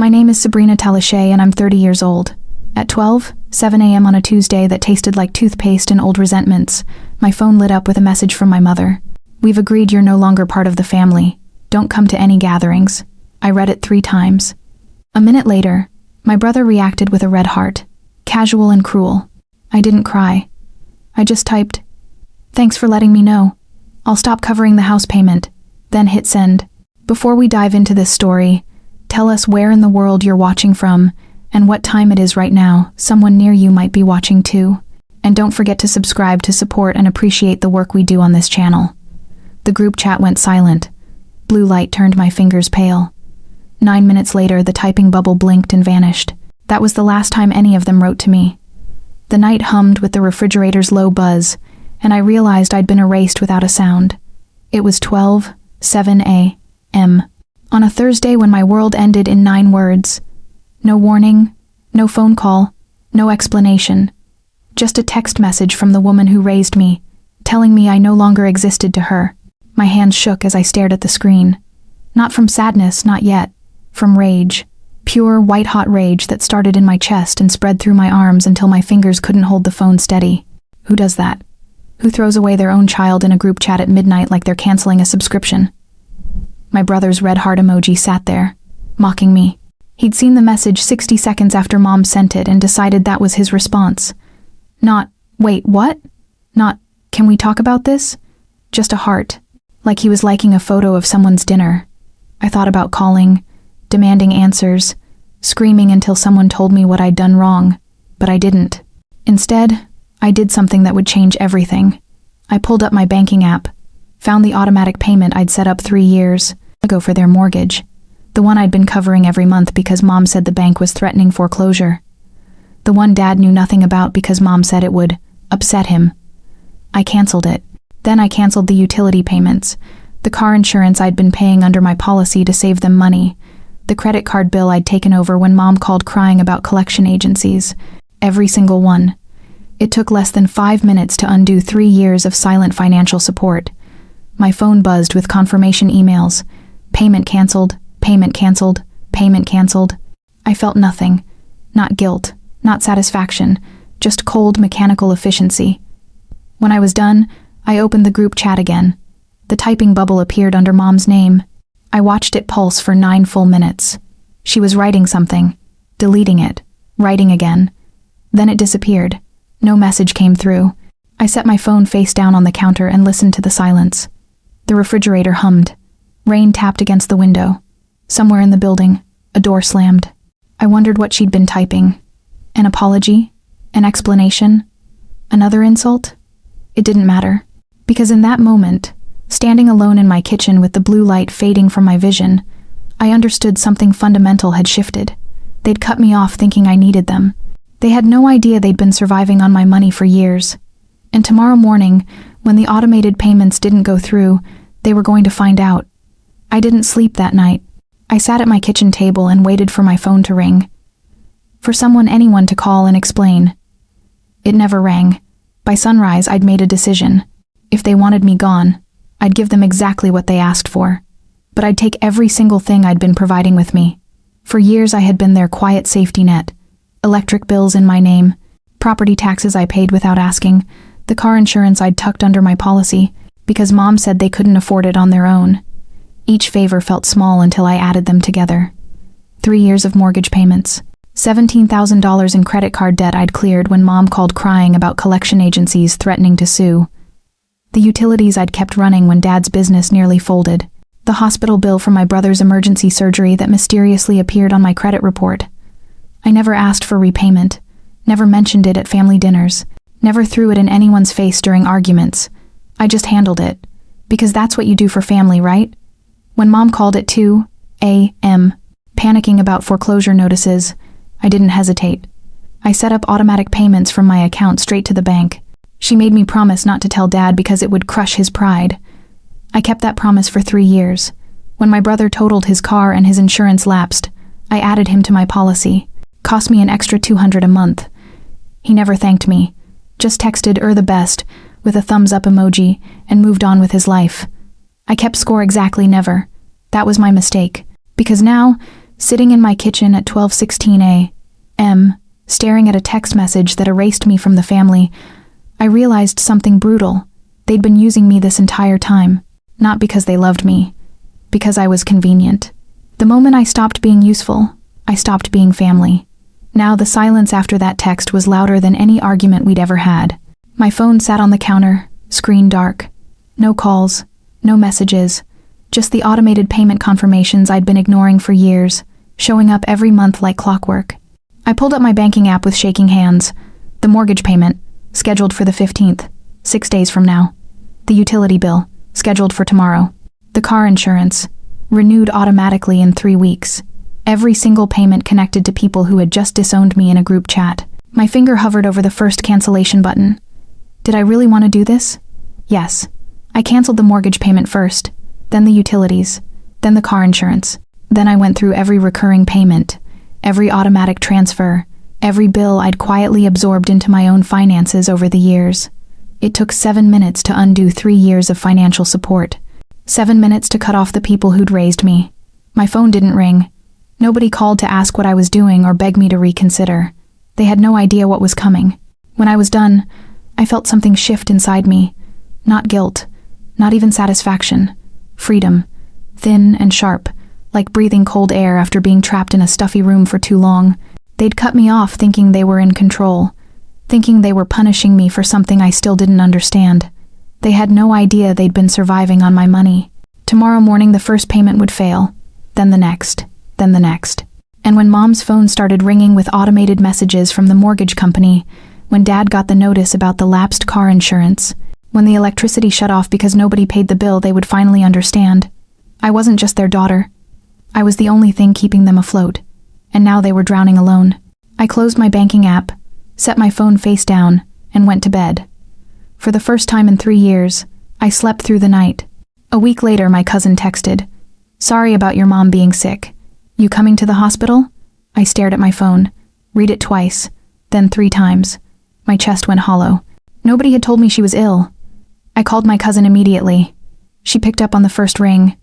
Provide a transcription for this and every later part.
My name is Sabrina Talashay and I'm 30 years old. At 7 a.m. on a Tuesday that tasted like toothpaste and old resentments, my phone lit up with a message from my mother. We've agreed you're no longer part of the family. Don't come to any gatherings. I read it 3 times. A minute later, my brother reacted with a red heart. Casual and cruel. I didn't cry. I just typed, "Thanks for letting me know. I'll stop covering the house payment," then hit send. Before we dive into this story, tell us where in the world you're watching from and what time it is right now. Someone near you might be watching too. And don't forget to subscribe to support and appreciate the work we do on this channel. The group chat went silent. Blue light turned my fingers pale. 9 minutes later, the typing bubble blinked and vanished. That was the last time any of them wrote to me. The night hummed with the refrigerator's low buzz, and I realized I'd been erased without a sound. It was 7 a.m. on a Thursday when my world ended in 9 words. No warning, no phone call, no explanation. Just a text message from the woman who raised me, telling me I no longer existed to her. My hands shook as I stared at the screen. Not from sadness, not yet. From rage. Pure, white-hot rage that started in my chest and spread through my arms until my fingers couldn't hold the phone steady. Who does that? Who throws away their own child in a group chat at midnight like they're canceling a subscription? My brother's red heart emoji sat there, mocking me. He'd seen the message 60 seconds after Mom sent it and decided that was his response. Not, "Wait, what?" Not, "Can we talk about this?" Just a heart. Like he was liking a photo of someone's dinner. I thought about calling, demanding answers, screaming until someone told me what I'd done wrong, but I didn't. Instead, I did something that would change everything. I pulled up my banking app, found the automatic payment I'd set up 3 years ago for their mortgage, the one I'd been covering every month because Mom said the bank was threatening foreclosure, the one Dad knew nothing about because Mom said it would upset him. I canceled it. Then I canceled the utility payments, the car insurance I'd been paying under my policy to save them money, the credit card bill I'd taken over when Mom called crying about collection agencies, every single one. It took less than 5 minutes to undo 3 years of silent financial support. My phone buzzed with confirmation emails. Payment canceled, payment canceled, payment canceled. I felt nothing. Not guilt, not satisfaction, just cold mechanical efficiency. When I was done, I opened the group chat again. The typing bubble appeared under Mom's name. I watched it pulse for 9 full minutes. She was writing something, deleting it, writing again. Then it disappeared. No message came through. I set my phone face down on the counter and listened to the silence. The refrigerator hummed. Rain tapped against the window. Somewhere in the building, a door slammed. I wondered what she'd been typing. An apology? An explanation? Another insult? It didn't matter. Because in that moment, standing alone in my kitchen with the blue light fading from my vision, I understood something fundamental had shifted. They'd cut me off thinking I needed them. They had no idea they'd been surviving on my money for years. And tomorrow morning, when the automated payments didn't go through, they were going to find out. I didn't sleep that night. I sat at my kitchen table and waited for my phone to ring. For anyone to call and explain. It never rang. By sunrise, I'd made a decision. If they wanted me gone, I'd give them exactly what they asked for. But I'd take every single thing I'd been providing with me. For years I had been their quiet safety net. Electric bills in my name, property taxes I paid without asking, the car insurance I'd tucked under my policy, because Mom said they couldn't afford it on their own. Each favor felt small until I added them together. 3 years of mortgage payments, $17,000 in credit card debt I'd cleared when Mom called crying about collection agencies threatening to sue. The utilities I'd kept running when Dad's business nearly folded. The hospital bill for my brother's emergency surgery that mysteriously appeared on my credit report. I never asked for repayment, never mentioned it at family dinners, never threw it in anyone's face during arguments. I just handled it. Because that's what you do for family, right? When Mom called at 2 a.m., panicking about foreclosure notices, I didn't hesitate. I set up automatic payments from my account straight to the bank. She made me promise not to tell Dad because it would crush his pride. I kept that promise for 3 years. When my brother totaled his car and his insurance lapsed, I added him to my policy. Cost me an extra $200 a month. He never thanked me, just texted the best with a thumbs up emoji and moved on with his life. I kept score exactly never. That was my mistake. Because now, Sitting in my kitchen at 12:16 a.m., staring at a text message that erased me from the family, I realized something brutal. They'd been using me this entire time, not because they loved me, because I was convenient. The moment I stopped being useful, I stopped being family. Now the silence after that text was louder than any argument we'd ever had. My phone sat on the counter, screen dark. No calls, no messages, just the automated payment confirmations I'd been ignoring for years, showing up every month like clockwork. I pulled up my banking app with shaking hands. The mortgage payment, scheduled for the 15th, 6 days from now. The utility bill, scheduled for tomorrow. The car insurance, renewed automatically in 3 weeks. Every single payment connected to people who had just disowned me in a group chat. My finger hovered over the first cancellation button. Did I really want to do this? Yes. I canceled the mortgage payment first, then the utilities, then the car insurance. Then I went through every recurring payment, every automatic transfer, every bill I'd quietly absorbed into my own finances over the years. It took 7 minutes to undo 3 years of financial support. 7 minutes to cut off the people who'd raised me. My phone didn't ring. Nobody called to ask what I was doing or beg me to reconsider. They had no idea what was coming. When I was done, I felt something shift inside me. Not guilt, not even satisfaction. Freedom. Thin and sharp, like breathing cold air after being trapped in a stuffy room for too long. They'd cut me off thinking they were in control, thinking they were punishing me for something I still didn't understand. They had no idea they'd been surviving on my money. Tomorrow morning the first payment would fail, then the next, then the next. And when Mom's phone started ringing with automated messages from the mortgage company, when Dad got the notice about the lapsed car insurance, when the electricity shut off because nobody paid the bill, they would finally understand. I wasn't just their daughter. I was the only thing keeping them afloat, and now they were drowning alone. I closed my banking app, set my phone face down, and went to bed. For the first time in 3 years, I slept through the night. A week later, my cousin texted, "Sorry about your mom being sick. You coming to the hospital?" I stared at my phone, read it twice, then 3 times. My chest went hollow. Nobody had told me she was ill. I called my cousin immediately. She picked up on the first ring.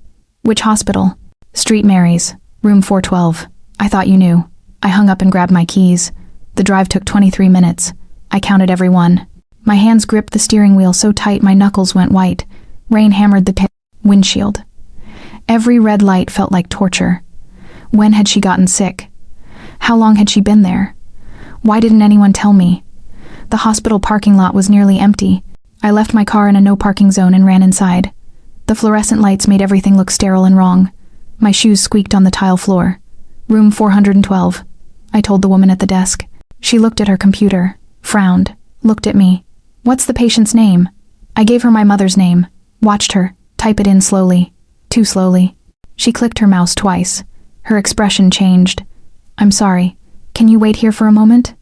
"Which hospital?" "Street Mary's, room 412. I thought you knew." I hung up and grabbed my keys. The drive took 23 minutes. I counted every one. My hands gripped the steering wheel so tight my knuckles went white. Rain hammered the windshield. Every red light felt like torture. When had she gotten sick? How long had she been there? Why didn't anyone tell me? The hospital parking lot was nearly empty. I left my car in a no-parking zone and ran inside. The fluorescent lights made everything look sterile and wrong. My shoes squeaked on the tile floor. "Room 412, I told the woman at the desk. She looked at her computer, frowned, looked at me. "What's the patient's name?" I gave her my mother's name, watched her type it in slowly, too slowly. She clicked her mouse twice. Her expression changed. "I'm sorry. Can you wait here for a moment?"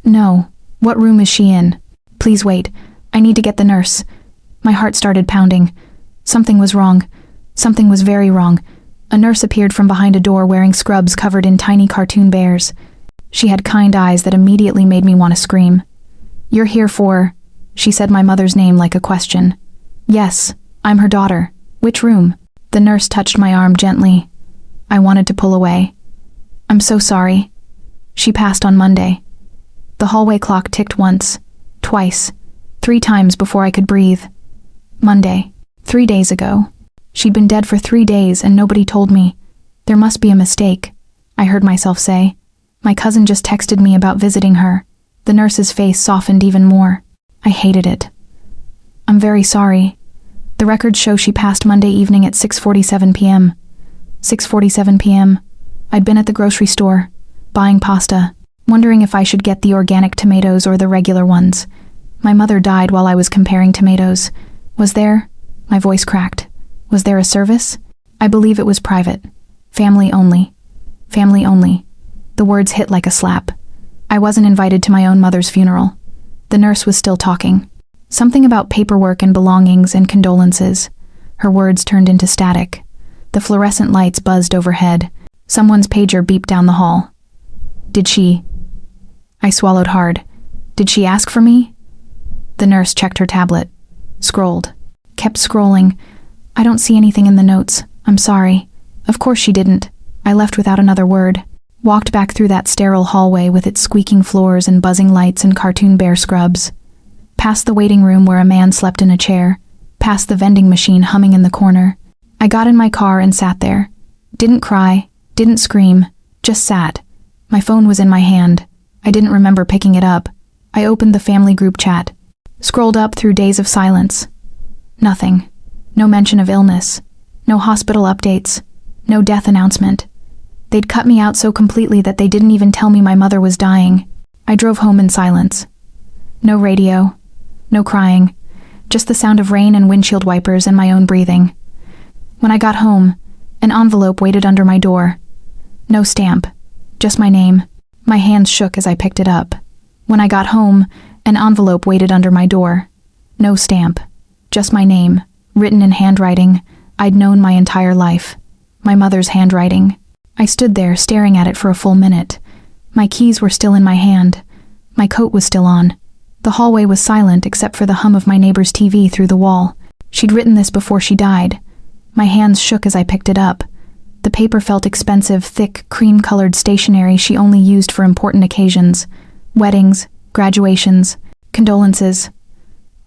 "No. What room is she in?" "Please wait. I need to get the nurse." My heart started pounding. Something was wrong. Something was very wrong. A nurse appeared from behind a door wearing scrubs covered in tiny cartoon bears. She had kind eyes that immediately made me want to scream. "You're here for..." She said my mother's name like a question. "Yes, I'm her daughter. Which room?" The nurse touched my arm gently. I wanted to pull away. "I'm so sorry." She passed on Monday. The hallway clock ticked once, twice, 3 times before I could breathe. Monday, 3 days ago. She'd been dead for 3 days and nobody told me. There must be a mistake, I heard myself say. My cousin just texted me about visiting her. The nurse's face softened even more. I hated it. "I'm very sorry. The records show she passed Monday evening at 6:47 p.m. 6:47 p.m. I'd been at the grocery store, buying pasta, wondering if I should get the organic tomatoes or the regular ones. My mother died while I was comparing tomatoes. Was there..." My voice cracked. "Was there a service?" "I believe it was private. Family only. Family only." The words hit like a slap. I wasn't invited to my own mother's funeral. The nurse was still talking. Something about paperwork and belongings and condolences. Her words turned into static. The fluorescent lights buzzed overhead. Someone's pager beeped down the hall. "Did she..." I swallowed hard. "Did she ask for me?" The nurse checked her tablet. Scrolled. Kept scrolling. "I don't see anything in the notes. I'm sorry." "Of course she didn't. I left without another word. Walked back through that sterile hallway with its squeaking floors and buzzing lights and cartoon bear scrubs. Past the waiting room where a man slept in a chair. Past the vending machine humming in the corner. I got in my car and sat there. Didn't cry, didn't scream, just sat. My phone was in my hand. I didn't remember picking it up. I opened the family group chat. Scrolled up through days of silence. Nothing. No mention of illness. No hospital updates. No death announcement. They'd cut me out so completely that they didn't even tell me my mother was dying. I drove home in silence. No radio. No crying. Just the sound of rain and windshield wipers and my own breathing. When I got home, an envelope waited under my door. No stamp. Just my name. My hands shook as I picked it up. When I got home, an envelope waited under my door. No stamp. Just my name, written in handwriting I'd known my entire life. My mother's handwriting. I stood there staring at it for a full minute. My keys were still in my hand. My coat was still on. The hallway was silent except for the hum of my neighbor's TV through the wall. She'd written this before she died. My hands shook as I picked it up. The paper felt expensive, thick, cream-colored stationery she only used for important occasions. Weddings, graduations, condolences.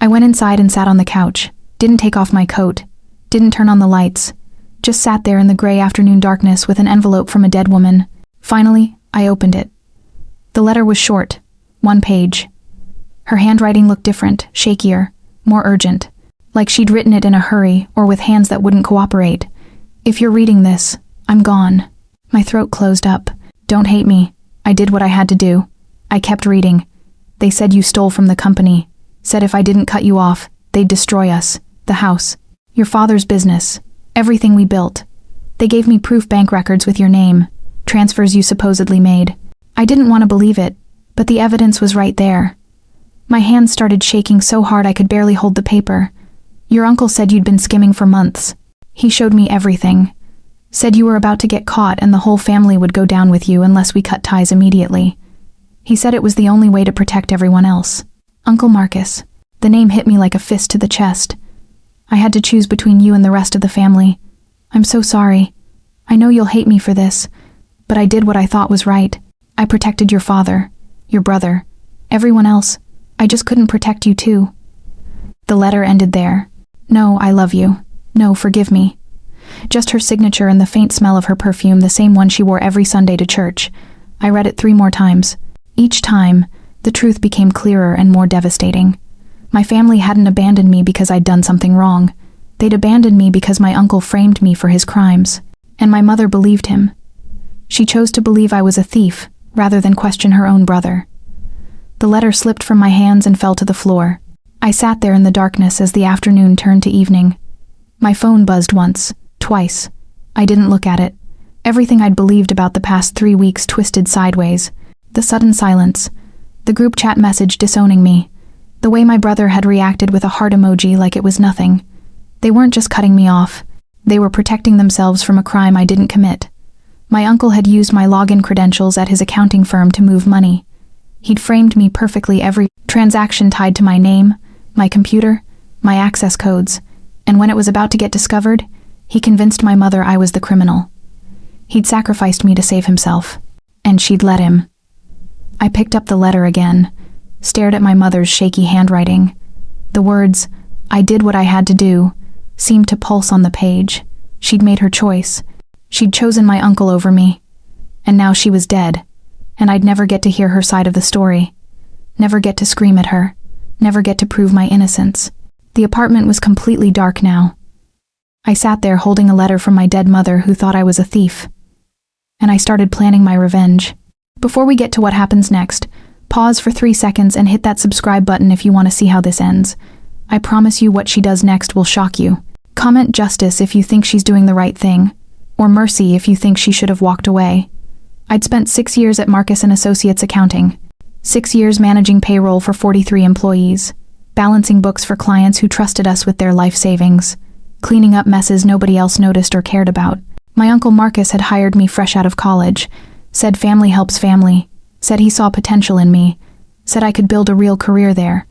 I went inside and sat on the couch. Didn't take off my coat. Didn't turn on the lights. Just sat there in the gray afternoon darkness with an envelope from a dead woman. Finally, I opened it. The letter was short. 1 page. Her handwriting looked different, shakier, more urgent. Like she'd written it in a hurry or with hands that wouldn't cooperate. If you're reading this, I'm gone. My throat closed up. Don't hate me. I did what I had to do. I kept reading. They said you stole from the company. Said if I didn't cut you off, they'd destroy us. The house. Your father's business. Everything we built. They gave me proof bank records with your name. Transfers you supposedly made. I didn't want to believe it, but the evidence was right there. My hands started shaking so hard I could barely hold the paper. Your uncle said you'd been skimming for months. He showed me everything. Said you were about to get caught and the whole family would go down with you unless we cut ties immediately. He said it was the only way to protect everyone else. Uncle Marcus. The name hit me like a fist to the chest. I had to choose between you and the rest of the family. I'm so sorry. I know you'll hate me for this, but I did what I thought was right. I protected your father, your brother, everyone else. I just couldn't protect you too. The letter ended there. No, I love you. No, forgive me. Just her signature and the faint smell of her perfume, the same one she wore every Sunday to church. I read it 3 more times. Each time, the truth became clearer and more devastating. My family hadn't abandoned me because I'd done something wrong. They'd abandoned me because my uncle framed me for his crimes. And my mother believed him. She chose to believe I was a thief, rather than question her own brother. The letter slipped from my hands and fell to the floor. I sat there in the darkness as the afternoon turned to evening. My phone buzzed once, twice. I didn't look at it. Everything I'd believed about the past 3 weeks twisted sideways. The sudden silence. The group chat message disowning me. The way my brother had reacted with a heart emoji like it was nothing. They weren't just cutting me off. They were protecting themselves from a crime I didn't commit. My uncle had used my login credentials at his accounting firm to move money. He'd framed me perfectly, every transaction tied to my name, my computer, my access codes, and when it was about to get discovered, he convinced my mother I was the criminal. He'd sacrificed me to save himself, and she'd let him. I picked up the letter again, stared at my mother's shaky handwriting. The words, "I did what I had to do," seemed to pulse on the page. She'd made her choice. She'd chosen my uncle over me. And now she was dead, and I'd never get to hear her side of the story. Never get to scream at her. Never get to prove my innocence. The apartment was completely dark now. I sat there holding a letter from my dead mother who thought I was a thief. And I started planning my revenge. Before we get to what happens next, pause for 3 seconds and hit that subscribe button if you want to see how this ends. I promise you what she does next will shock you. Comment justice if you think she's doing the right thing, or mercy if you think she should have walked away. I'd spent 6 years at Marcus & Associates Accounting. 6 years managing payroll for 43 employees, balancing books for clients who trusted us with their life savings, cleaning up messes nobody else noticed or cared about. My uncle Marcus had hired me fresh out of college, said family helps family, said he saw potential in me, said I could build a real career there.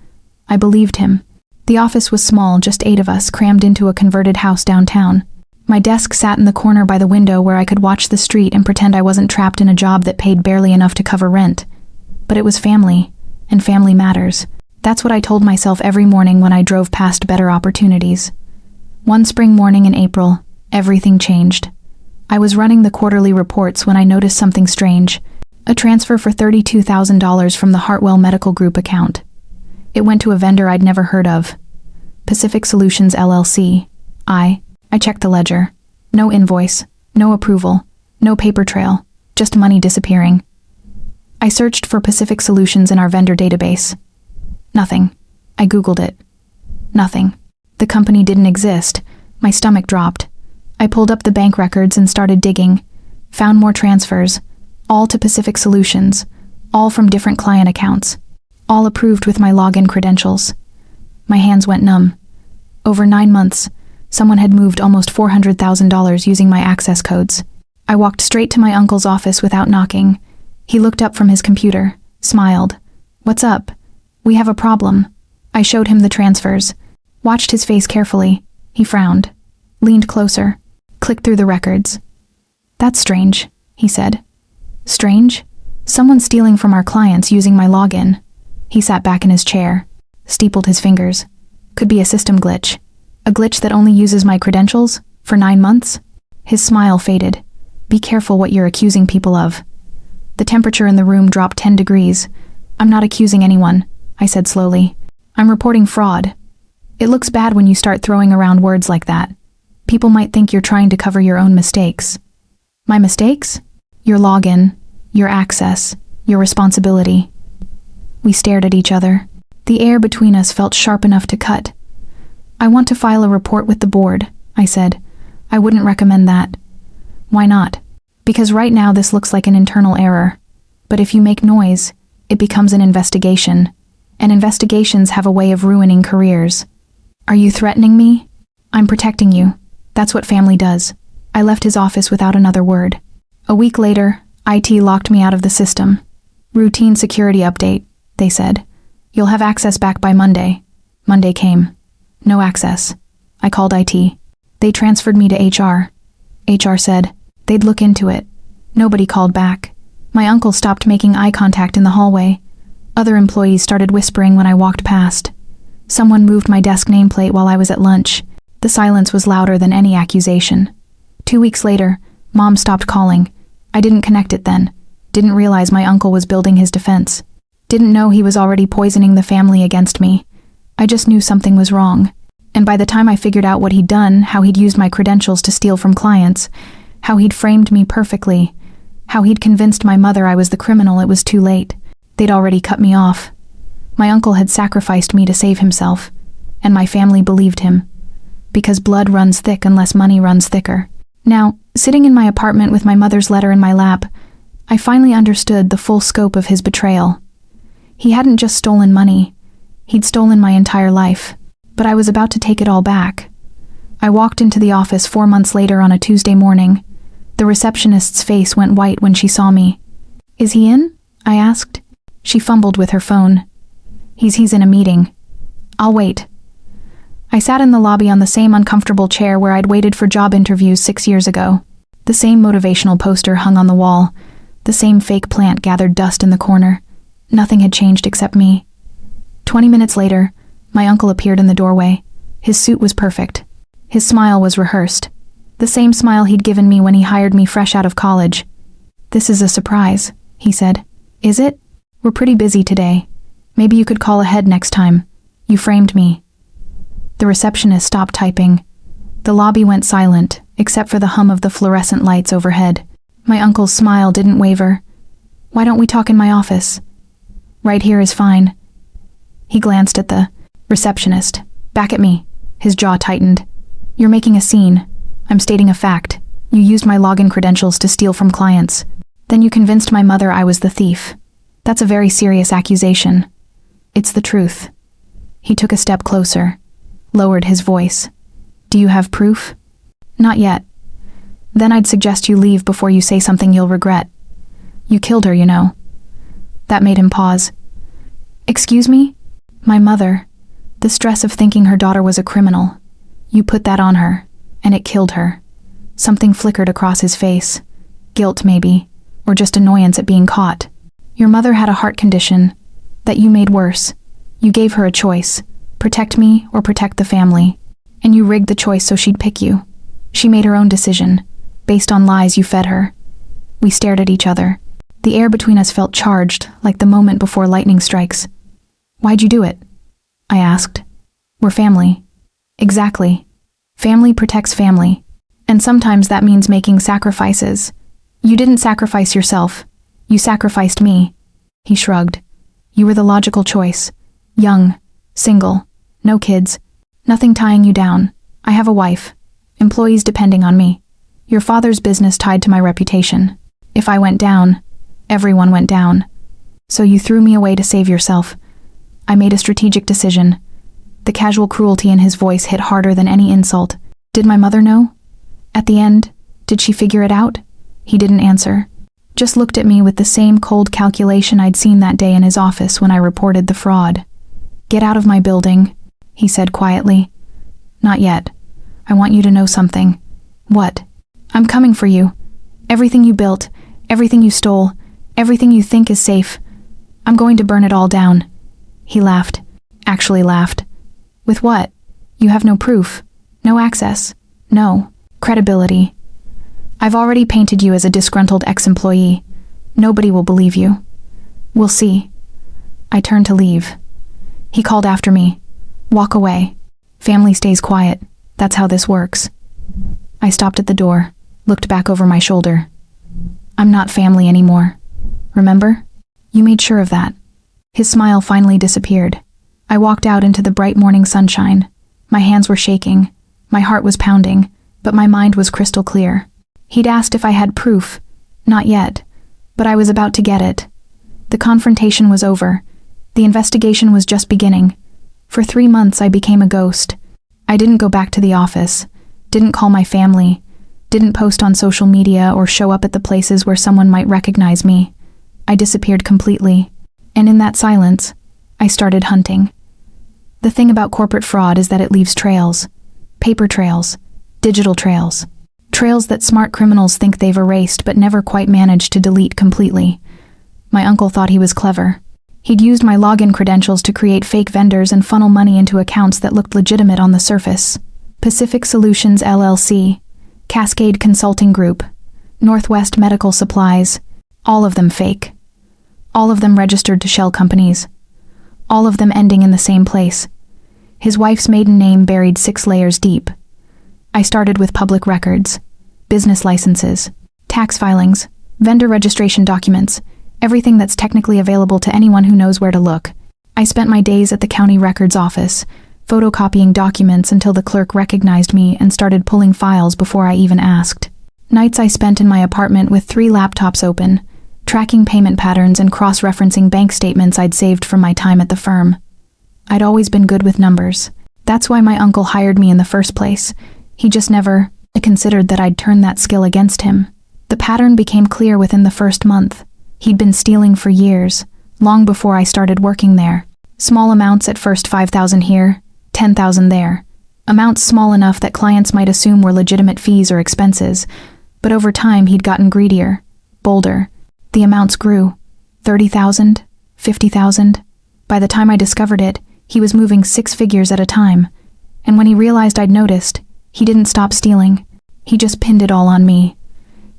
I believed him. The office was small, just 8 of us crammed into a converted house downtown. My desk sat in the corner by the window where I could watch the street and pretend I wasn't trapped in a job that paid barely enough to cover rent. But it was family, and family matters. That's what I told myself every morning when I drove past better opportunities. One spring morning in April, everything changed. I was running the quarterly reports when I noticed something strange. A transfer for $32,000 from the Hartwell Medical Group account. It went to a vendor I'd never heard of. Pacific Solutions LLC. I checked the ledger. No invoice, no approval, no paper trail, just money disappearing. I searched for Pacific Solutions in our vendor database. Nothing. I Googled it. Nothing. The company didn't exist. My stomach dropped. I pulled up the bank records and started digging. Found more transfers. All to Pacific Solutions. All from different client accounts. All approved with my login credentials. My hands went numb. Over 9 months, someone had moved almost $400,000 using my access codes. I walked straight to my uncle's office without knocking. He looked up from his computer, smiled. "What's up?" "We have a problem." I showed him the transfers. Watched his face carefully. He frowned. Leaned closer. Clicked through the records. "That's strange," he said. "Strange? Someone stealing from our clients using my login." He sat back in his chair. Steepled his fingers. "Could be a system glitch. A glitch that only uses my credentials? For 9 months? His smile faded. "Be careful what you're accusing people of." The temperature in the room dropped 10 degrees. "I'm not accusing anyone," I said slowly. "I'm reporting fraud. It looks bad when you start throwing around words like that. People might think you're trying to cover your own mistakes." "My mistakes?" "Your login, your access, your responsibility." We stared at each other. The air between us felt sharp enough to cut. "I want to file a report with the board," I said. "I wouldn't recommend that." "Why not?" "Because right now this looks like an internal error. But if you make noise, it becomes an investigation. And investigations have a way of ruining careers." "Are you threatening me?" "I'm protecting you. That's what family does." I left his office without another word. A week later, IT locked me out of the system. "Routine security update," they said. "You'll have access back by Monday." Monday came. No access. I called IT. They transferred me to HR. HR said they'd look into it. Nobody called back. My uncle stopped making eye contact in the hallway. Other employees started whispering when I walked past. Someone moved my desk nameplate while I was at lunch. The silence was louder than any accusation. 2 weeks later, Mom stopped calling. I didn't connect it then. Didn't realize my uncle was building his defense. Didn't know he was already poisoning the family against me. I just knew something was wrong. And by the time I figured out what he'd done, how he'd used my credentials to steal from clients, how he'd framed me perfectly, how he'd convinced my mother I was the criminal, it was too late. They'd already cut me off. My uncle had sacrificed me to save himself, and my family believed him. Because blood runs thick unless money runs thicker. Now, sitting in my apartment with my mother's letter in my lap, I finally understood the full scope of his betrayal. He hadn't just stolen money. He'd stolen my entire life. But I was about to take it all back. I walked into the office 4 months later on a Tuesday morning. The receptionist's face went white when she saw me. "Is he in?" I asked. She fumbled with her phone. He's in a meeting." "I'll wait." I sat in the lobby on the same uncomfortable chair where I'd waited for job interviews 6 years ago. The same motivational poster hung on the wall. The same fake plant gathered dust in the corner. Nothing had changed except me. 20 minutes later, my uncle appeared in the doorway. His suit was perfect. His smile was rehearsed. The same smile he'd given me when he hired me fresh out of college. "This is a surprise," he said. "Is it? We're pretty busy today. Maybe you could call ahead next time. You framed me." The receptionist stopped typing. The lobby went silent, except for the hum of the fluorescent lights overhead. My uncle's smile didn't waver. "Why don't we talk in my office?" "Right here is fine." He glanced at the receptionist. "Back at me." His jaw tightened. "You're making a scene. I'm stating a fact. You used my login credentials to steal from clients. Then you convinced my mother I was the thief. That's a very serious accusation." "It's the truth." He took a step closer, lowered his voice. "Do you have proof?" "Not yet." "Then I'd suggest you leave before you say something you'll regret. You killed her, you know." That made him pause. "Excuse me?" "My mother. The stress of thinking her daughter was a criminal. You put that on her, and it killed her." Something flickered across his face. Guilt, maybe, or just annoyance at being caught. Your mother had a heart condition that you made worse. You gave her a choice, protect me or protect the family. And you rigged the choice so she'd pick you. She made her own decision, based on lies you fed her. We stared at each other. The air between us felt charged, like the moment before lightning strikes. Why'd you do it? I asked. We're family. Exactly. Family protects family. And sometimes that means making sacrifices. You didn't sacrifice yourself. You sacrificed me. He shrugged. You were the logical choice. Young, single, no kids, nothing tying you down. I have a wife. Employees depending on me. Your father's business tied to my reputation. If I went down, everyone went down. So you threw me away to save yourself. I made a strategic decision. The casual cruelty in his voice hit harder than any insult. Did my mother know? At the end, did she figure it out? He didn't answer. Just looked at me with the same cold calculation I'd seen that day in his office when I reported the fraud. Get out of my building, he said quietly. Not yet. I want you to know something. What? I'm coming for you. Everything you built, everything you stole, everything you think is safe. I'm going to burn it all down. He laughed. Actually laughed. With what? You have no proof. No access. No credibility. I've already painted you as a disgruntled ex-employee. Nobody will believe you. We'll see. I turned to leave. He called after me. Walk away. Family stays quiet. That's how this works. I stopped at the door, looked back over my shoulder. I'm not family anymore. Remember? You made sure of that. His smile finally disappeared. I walked out into the bright morning sunshine. My hands were shaking. My heart was pounding, but my mind was crystal clear. He'd asked if I had proof. Not yet, but I was about to get it. The confrontation was over. The investigation was just beginning. For 3 months I became a ghost. I didn't go back to the office, didn't call my family, didn't post on social media or show up at the places where someone might recognize me. I disappeared completely. And in that silence, I started hunting. The thing about corporate fraud is that it leaves trails. Paper trails. Digital trails. Trails that smart criminals think they've erased but never quite managed to delete completely. My uncle thought he was clever. He'd used my login credentials to create fake vendors and funnel money into accounts that looked legitimate on the surface. Pacific Solutions LLC, Cascade Consulting Group, Northwest Medical Supplies, all of them fake. All of them registered to shell companies. All of them ending in the same place. His wife's maiden name buried 6 layers deep. I started with public records, business licenses, tax filings, vendor registration documents, everything that's technically available to anyone who knows where to look. I spent my days at the county records office, photocopying documents until the clerk recognized me and started pulling files before I even asked. Nights I spent in my apartment with 3 laptops open, tracking payment patterns and cross-referencing bank statements I'd saved from my time at the firm. I'd always been good with numbers. That's why my uncle hired me in the first place. He just never considered that I'd turn that skill against him. The pattern became clear within the first month. He'd been stealing for years, long before I started working there. Small amounts at first, 5,000 here, 10,000 there. Amounts small enough that clients might assume were legitimate fees or expenses, but over time he'd gotten greedier, bolder. The amounts grew. 30,000, 50,000. By the time I discovered it, he was moving 6 figures at a time. And when he realized I'd noticed, he didn't stop stealing. He just pinned it all on me.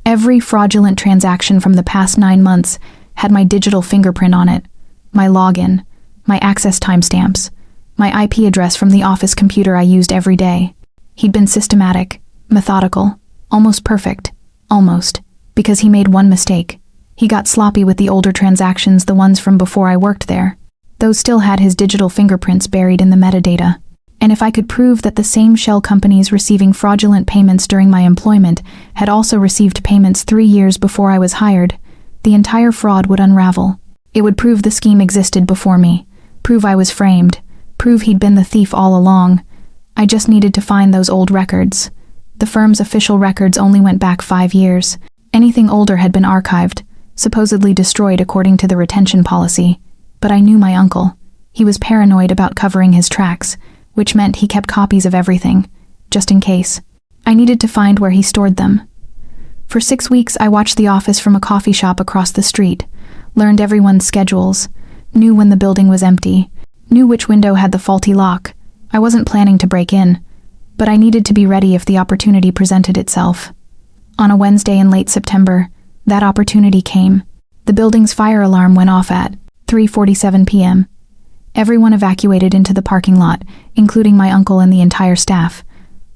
Every fraudulent transaction from the past 9 months had my digital fingerprint on it, my login, my access timestamps, my IP address from the office computer I used every day. He'd been systematic, methodical, almost perfect, almost, because he made one mistake. He got sloppy with the older transactions, the ones from before I worked there. Those still had his digital fingerprints buried in the metadata. And if I could prove that the same shell companies receiving fraudulent payments during my employment had also received payments 3 years before I was hired, the entire fraud would unravel. It would prove the scheme existed before me, prove I was framed, prove he'd been the thief all along. I just needed to find those old records. The firm's official records only went back 5 years. Anything older had been archived, supposedly destroyed according to the retention policy. But I knew my uncle. He was paranoid about covering his tracks, which meant he kept copies of everything, just in case. I needed to find where he stored them. For 6 weeks, I watched the office from a coffee shop across the street, learned everyone's schedules, knew when the building was empty, knew which window had the faulty lock. I wasn't planning to break in, but I needed to be ready if the opportunity presented itself. On a Wednesday in late September, that opportunity came. The building's fire alarm went off at 3:47 p.m. Everyone evacuated into the parking lot, including my uncle and the entire staff.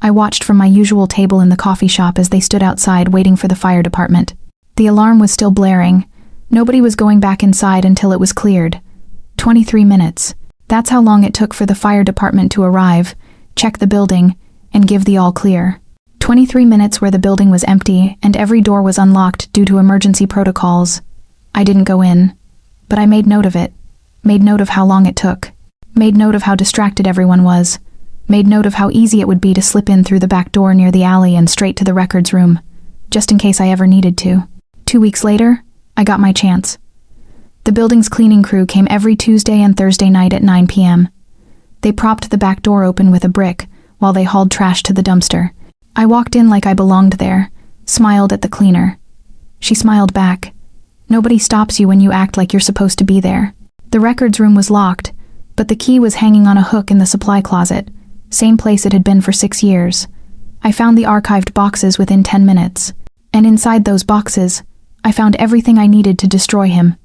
I watched from my usual table in the coffee shop as they stood outside waiting for the fire department. The alarm was still blaring. Nobody was going back inside until it was cleared. 23 minutes. That's how long it took for the fire department to arrive, check the building, and give the all clear. 23 minutes where the building was empty and every door was unlocked due to emergency protocols. I didn't go in, but I made note of it. Made note of how long it took. Made note of how distracted everyone was. Made note of how easy it would be to slip in through the back door near the alley and straight to the records room, just in case I ever needed to. 2 weeks later, I got my chance. The building's cleaning crew came every Tuesday and Thursday night at 9 p.m. They propped the back door open with a brick while they hauled trash to the dumpster. I walked in like I belonged there, smiled at the cleaner. She smiled back. Nobody stops you when you act like you're supposed to be there. The records room was locked, but the key was hanging on a hook in the supply closet, same place it had been for 6 years. I found the archived boxes within 10 minutes, and inside those boxes, I found everything I needed to destroy him.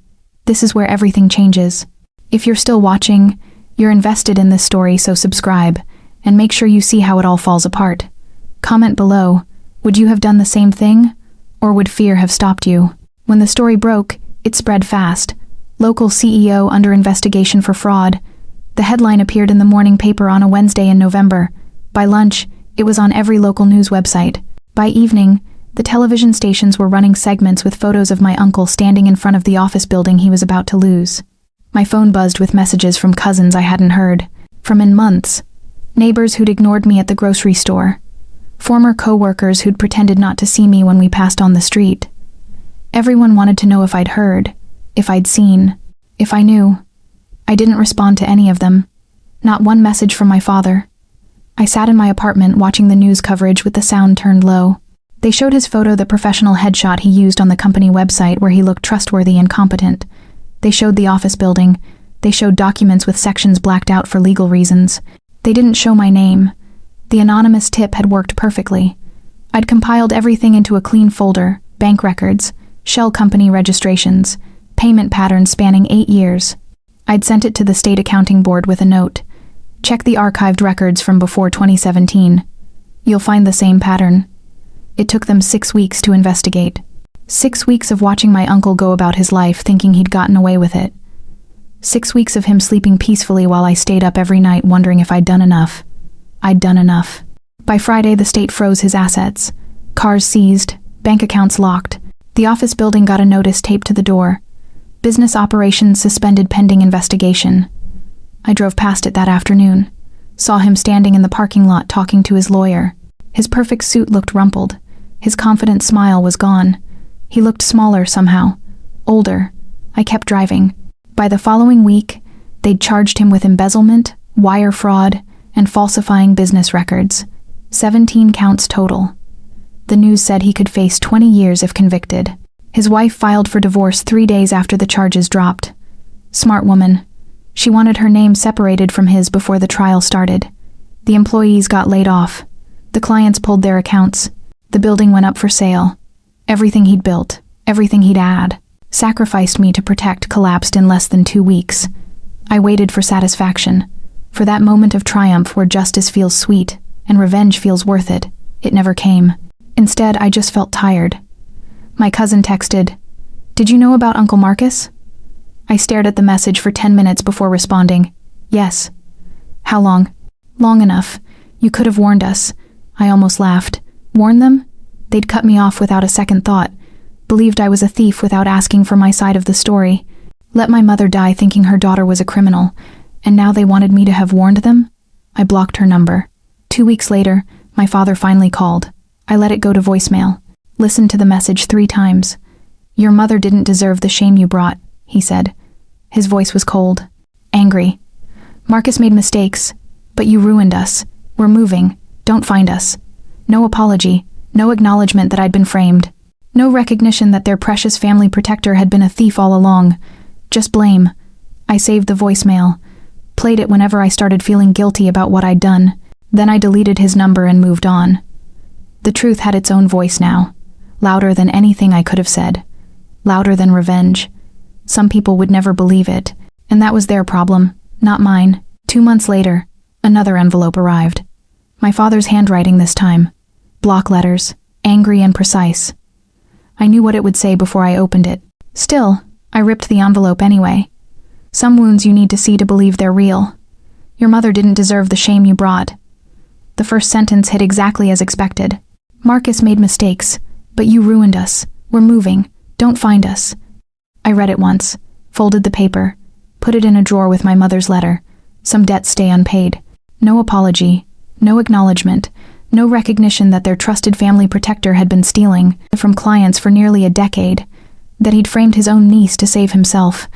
This is where everything changes. If you're still watching, you're invested in this story, so subscribe, and make sure you see how it all falls apart. Comment below, would you have done the same thing, or would fear have stopped you? When the story broke, it spread fast. Local CEO under investigation for fraud. The headline appeared in the morning paper on a Wednesday in November. By lunch, it was on every local news website. By evening, the television stations were running segments with photos of my uncle standing in front of the office building he was about to lose. My phone buzzed with messages from cousins I hadn't heard from in months, neighbors who'd ignored me at the grocery store, former co-workers who'd pretended not to see me when we passed on the street. Everyone wanted to know if I'd heard, if I'd seen, if I knew. I didn't respond to any of them. Not one message from my father. I sat in my apartment watching the news coverage with the sound turned low. They showed his photo, the professional headshot he used on the company website where he looked trustworthy and competent. They showed the office building. They showed documents with sections blacked out for legal reasons. They didn't show my name. The anonymous tip had worked perfectly. I'd compiled everything into a clean folder: bank records, shell company registrations, payment patterns spanning 8 years. I'd sent it to the state accounting board with a note. Check the archived records from before 2017. You'll find the same pattern. It took them 6 weeks to investigate. 6 weeks of watching my uncle go about his life thinking he'd gotten away with it. 6 weeks of him sleeping peacefully while I stayed up every night wondering if I'd done enough. I'd done enough. By Friday, the state froze his assets. Cars seized, bank accounts locked. The office building got a notice taped to the door. Business operations suspended pending investigation. I drove past it that afternoon. Saw him standing in the parking lot talking to his lawyer. His perfect suit looked rumpled. His confident smile was gone. He looked smaller somehow. Older. I kept driving. By the following week, they'd charged him with embezzlement, wire fraud, and falsifying business records. 17 counts total. The news said he could face 20 years if convicted. His wife filed for divorce 3 days after the charges dropped. Smart woman. She wanted her name separated from his before the trial started. The employees got laid off. The clients pulled their accounts. The building went up for sale. Everything he'd built, everything he'd had, sacrificed me to protect, collapsed in less than 2 weeks. I waited for satisfaction, for that moment of triumph where justice feels sweet and revenge feels worth it. It never came. Instead, I just felt tired. My cousin texted, "Did you know about Uncle Marcus?" I stared at the message for 10 minutes before responding, "Yes." "How long?" "Long enough. You could have warned us." I almost laughed. Warn them? They'd cut me off without a second thought. Believed I was a thief without asking for my side of the story. Let my mother die thinking her daughter was a criminal, and now they wanted me to have warned them? I blocked her number. 2 weeks later, my father finally called. I let it go to voicemail. Listened to the message 3 times. "Your mother didn't deserve the shame you brought," he said. His voice was cold, angry. "Marcus made mistakes, but you ruined us. We're moving. Don't find us." No apology, no acknowledgement that I'd been framed. No recognition that their precious family protector had been a thief all along. Just blame. I saved the voicemail, played it whenever I started feeling guilty about what I'd done. Then I deleted his number and moved on. The truth had its own voice now, louder than anything I could have said, louder than revenge. Some people would never believe it, and that was their problem, not mine. 2 months later, another envelope arrived. My father's handwriting this time. Block letters, angry and precise. I knew what it would say before I opened it. Still, I ripped the envelope anyway. Some wounds you need to see to believe they're real. Your mother didn't deserve the shame you brought. The first sentence hit exactly as expected. Marcus made mistakes, but you ruined us. We're moving. Don't find us. I read it once, folded the paper, put it in a drawer with my mother's letter. Some debts stay unpaid. No apology, no acknowledgement, no recognition that their trusted family protector had been stealing from clients for nearly a decade, that he'd framed his own niece to save himself,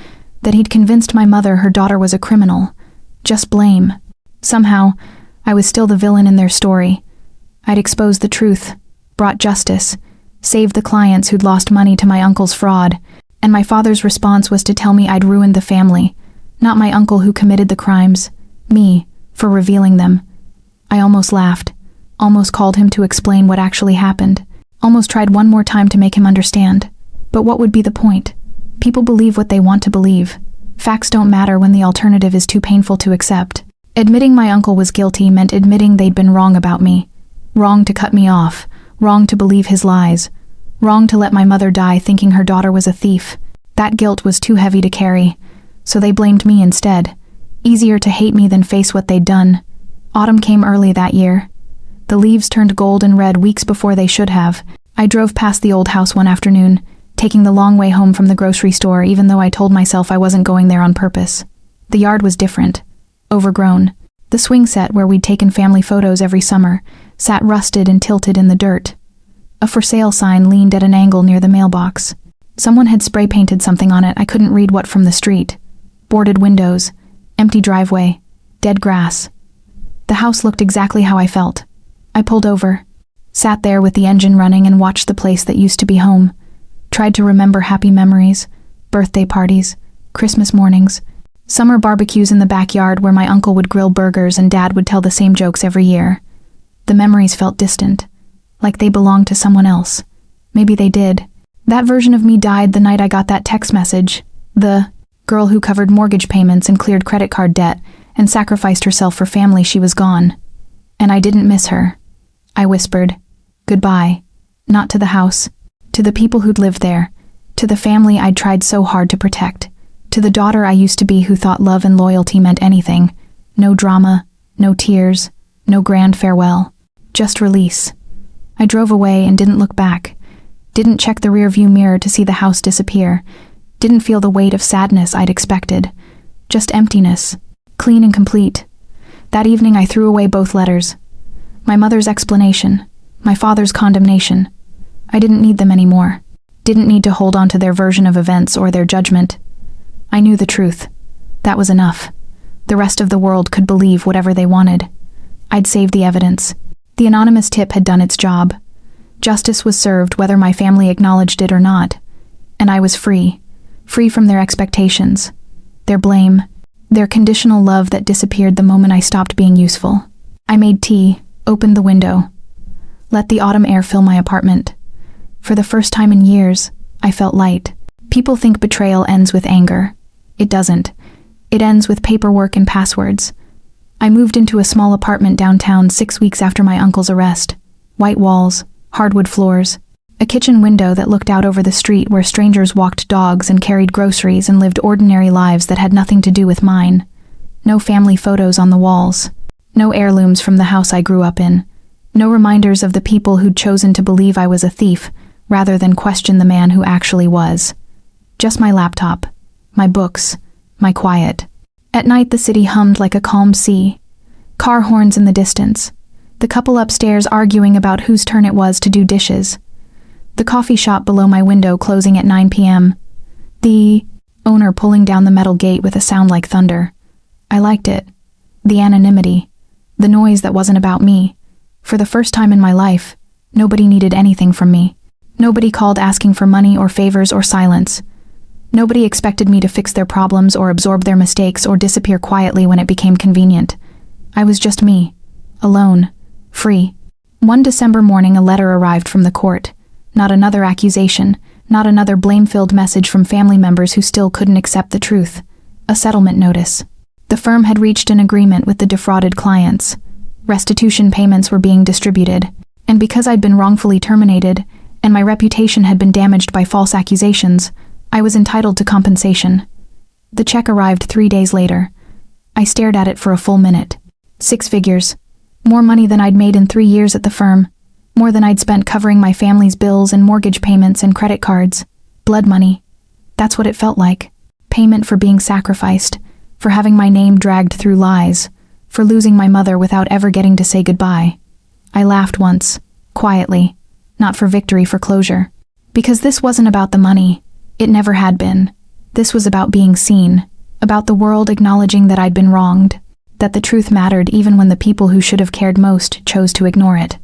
that he'd convinced my mother her daughter was a criminal. Just blame. Somehow, I was still the villain in their story. I'd exposed the truth, brought justice, saved the clients who'd lost money to my uncle's fraud, and my father's response was to tell me I'd ruined the family, not my uncle who committed the crimes, me, for revealing them. I almost laughed, almost called him to explain what actually happened, almost tried one more time to make him understand. But what would be the point? People believe what they want to believe. Facts don't matter when the alternative is too painful to accept. Admitting my uncle was guilty meant admitting they'd been wrong about me. Wrong to cut me off, wrong to believe his lies, wrong to let my mother die thinking her daughter was a thief. That guilt was too heavy to carry, so they blamed me instead. Easier to hate me than face what they'd done. Autumn came early that year. The leaves turned gold and red weeks before they should have. I drove past the old house one afternoon, taking the long way home from the grocery store even though I told myself I wasn't going there on purpose. The yard was different. Overgrown. The swing set where we'd taken family photos every summer sat rusted and tilted in the dirt. A for sale sign leaned at an angle near the mailbox. Someone had spray painted something on it. I couldn't read what from the street. Boarded windows, empty driveway, dead grass. The house looked exactly how I felt. I pulled over, sat there with the engine running and watched the place that used to be home. Tried to remember happy memories, birthday parties, Christmas mornings, summer barbecues in the backyard where my uncle would grill burgers and Dad would tell the same jokes every year. The memories felt distant, like they belonged to someone else. Maybe they did. That version of me died the night I got that text message. The girl who covered mortgage payments and cleared credit card debt and sacrificed herself for family. She was gone. And I didn't miss her. I whispered, goodbye. Not to the house, to the people who'd lived there, to the family I'd tried so hard to protect, to the daughter I used to be who thought love and loyalty meant anything. No drama, no tears, no grand farewell. Just release. I drove away and didn't look back. Didn't check the rearview mirror to see the house disappear. Didn't feel the weight of sadness I'd expected. Just emptiness, clean and complete. That evening I threw away both letters. My mother's explanation, my father's condemnation. I didn't need them anymore. Didn't need to hold on to their version of events or their judgment. I knew the truth. That was enough. The rest of the world could believe whatever they wanted. I'd saved the evidence. The anonymous tip had done its job. Justice was served whether my family acknowledged it or not. And I was free. Free from their expectations, their blame, their conditional love that disappeared the moment I stopped being useful. I made tea, opened the window, let the autumn air fill my apartment. For the first time in years, I felt light. People think betrayal ends with anger. It doesn't. It ends with paperwork and passwords. I moved into a small apartment downtown 6 weeks after my uncle's arrest. White walls, hardwood floors, a kitchen window that looked out over the street where strangers walked dogs and carried groceries and lived ordinary lives that had nothing to do with mine. No family photos on the walls. No heirlooms from the house I grew up in. No reminders of the people who'd chosen to believe I was a thief, rather than question the man who actually was. Just my laptop, my books, my quiet. At night the city hummed like a calm sea. Car horns in the distance. The couple upstairs arguing about whose turn it was to do dishes. The coffee shop below my window closing at 9 p.m. The owner pulling down the metal gate with a sound like thunder. I liked it. The anonymity. The noise that wasn't about me. For the first time in my life, nobody needed anything from me. Nobody called asking for money or favors or silence. Nobody expected me to fix their problems or absorb their mistakes or disappear quietly when it became convenient. I was just me, alone, free. One December morning, a letter arrived from the court. Not another accusation, not another blame-filled message from family members who still couldn't accept the truth. A settlement notice. The firm had reached an agreement with the defrauded clients. Restitution payments were being distributed, and because I'd been wrongfully terminated, and my reputation had been damaged by false accusations, I was entitled to compensation. The check arrived 3 days later. I stared at it for a full minute. 6 figures. More money than I'd made in 3 years at the firm. More than I'd spent covering my family's bills and mortgage payments and credit cards. Blood money. That's what it felt like. Payment for being sacrificed, for having my name dragged through lies, for losing my mother without ever getting to say goodbye. I laughed once, quietly, not for victory, for closure. Because this wasn't about the money. It never had been. This was about being seen, about the world acknowledging that I'd been wronged, that the truth mattered even when the people who should have cared most chose to ignore it.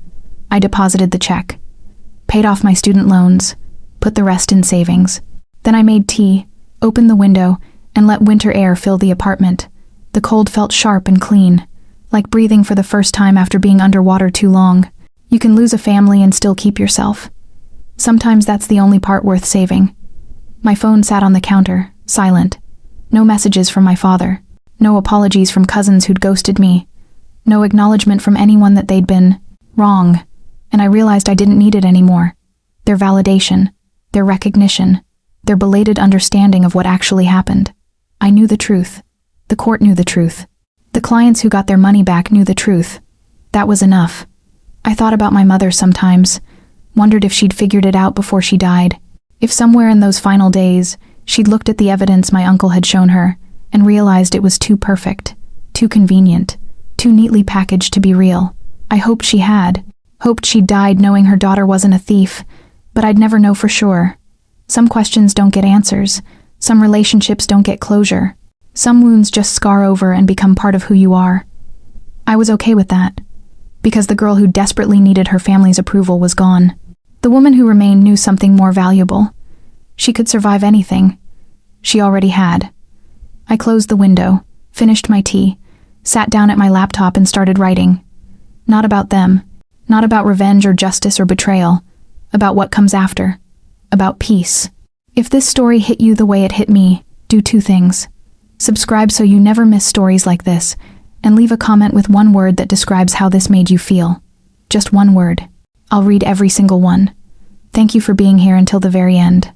I deposited the check, paid off my student loans, put the rest in savings. Then I made tea, opened the window, and let winter air fill the apartment. The cold felt sharp and clean, like breathing for the first time after being underwater too long. You can lose a family and still keep yourself. Sometimes that's the only part worth saving. My phone sat on the counter, silent. No messages from my father. No apologies from cousins who'd ghosted me. No acknowledgement from anyone that they'd been wrong. And I realized I didn't need it anymore. Their validation, their recognition, their belated understanding of what actually happened. I knew the truth. The court knew the truth. The clients who got their money back knew the truth. That was enough. I thought about my mother sometimes, wondered if she'd figured it out before she died. If somewhere in those final days, she'd looked at the evidence my uncle had shown her and realized it was too perfect, too convenient, too neatly packaged to be real. I hoped she had. Hoped she'd died knowing her daughter wasn't a thief, but I'd never know for sure. Some questions don't get answers. Some relationships don't get closure. Some wounds just scar over and become part of who you are. I was okay with that, because the girl who desperately needed her family's approval was gone. The woman who remained knew something more valuable. She could survive anything. She already had. I closed the window, finished my tea, sat down at my laptop and started writing. Not about them. Not about revenge or justice or betrayal. About what comes after. About peace. If this story hit you the way it hit me, do 2 things. Subscribe so you never miss stories like this, and leave a comment with 1 word that describes how this made you feel. Just 1 word. I'll read every single one. Thank you for being here until the very end.